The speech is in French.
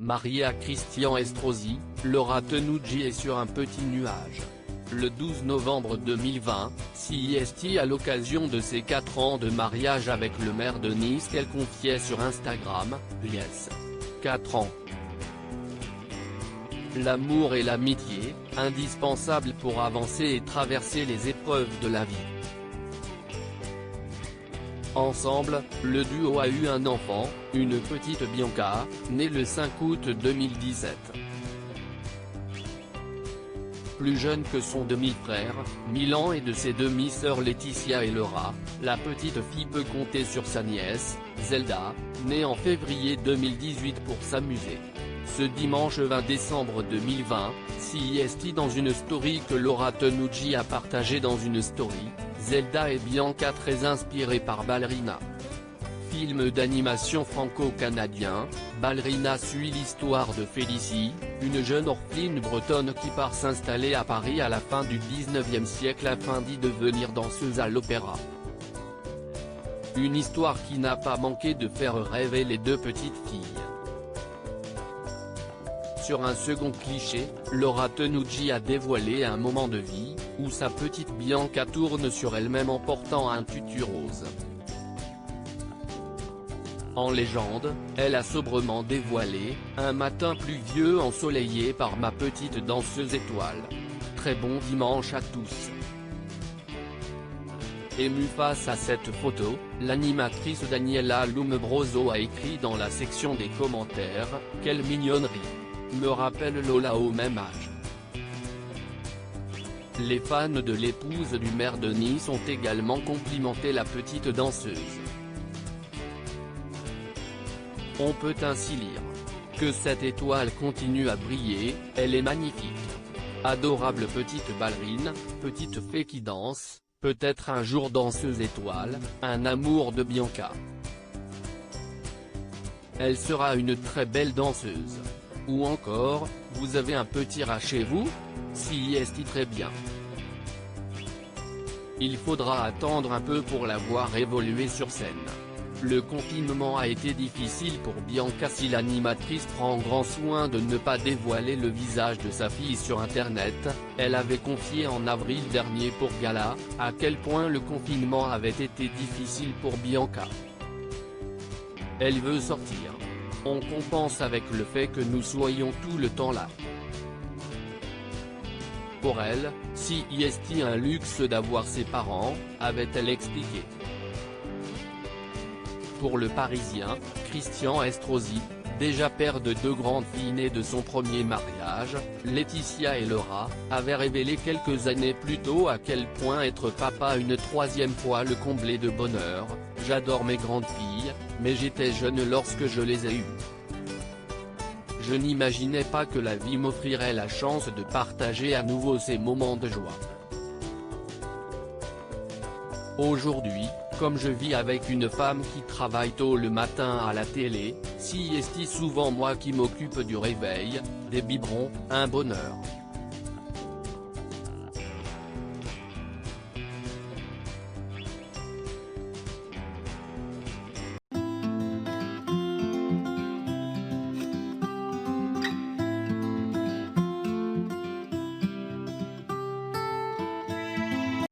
Mariée à Christian Estrosi, Laura Tenucci est sur un petit nuage. Le 12 novembre 2020, CIST à l'occasion de ses 4 ans de mariage avec le maire de Nice qu'elle confiait sur Instagram, Yes. 4 ans. L'amour et l'amitié, indispensables pour avancer et traverser les épreuves de la vie. Ensemble, le duo a eu un enfant, une petite Bianca, née le 5 août 2017. Plus jeune que son demi-frère, Milan, et de ses demi-sœurs Laetitia et Laura, la petite fille peut compter sur sa nièce, Zelda, née en février 2018 pour s'amuser. Ce dimanche 20 décembre 2020, CIST dans une story que Laura Tenucci a partagée dans une story, Zelda et Bianca très inspirées par Ballerina. Film d'animation franco-canadien, Ballerina suit l'histoire de Félicie, une jeune orpheline bretonne qui part s'installer à Paris à la fin du 19e siècle afin d'y devenir danseuse à l'opéra. Une histoire qui n'a pas manqué de faire rêver les deux petites filles. Sur un second cliché, Laura Tenucci a dévoilé un moment de vie, où sa petite Bianca tourne sur elle-même en portant un tutu rose. En légende, elle a sobrement dévoilé « Un matin pluvieux ensoleillé par ma petite danseuse étoile. Très bon dimanche à tous ». Émue face à cette photo, l'animatrice Daniela Lumbroso a écrit dans la section des commentaires « Quelle mignonnerie. Me rappelle Lola au même âge ». Les fans de l'épouse du maire de Nice ont également complimenté la petite danseuse. On peut ainsi lire « Que cette étoile continue à briller, elle est magnifique. Adorable petite ballerine, petite fée qui danse, peut-être un jour danseuse étoile, un amour de Bianca. Elle sera une très belle danseuse. » Ou encore, vous avez un petit rat chez vous? CIST très bien. Il faudra attendre un peu pour la voir évoluer sur scène. Le confinement a été difficile pour Bianca si l'animatrice prend grand soin de ne pas dévoiler le visage de sa fille sur internet. Elle avait confié en avril dernier pour Gala, à quel point le confinement avait été difficile pour Bianca. Elle veut sortir. On compense avec le fait que nous soyons tout le temps là. Pour elle, CIST un luxe d'avoir ses parents, avait-elle expliqué. Pour le Parisien, Christian Estrosi, déjà père de 2 grandes filles nées de son premier mariage, Laetitia et Laura, avait révélé quelques années plus tôt à quel point être papa une 3e fois le comblait de bonheur. J'adore mes grandes filles, mais j'étais jeune lorsque je les ai eues. Je n'imaginais pas que la vie m'offrirait la chance de partager à nouveau ces moments de joie. Aujourd'hui, comme je vis avec une femme qui travaille tôt le matin à la télé, CIST souvent moi qui m'occupe du réveil, des biberons, un bonheur.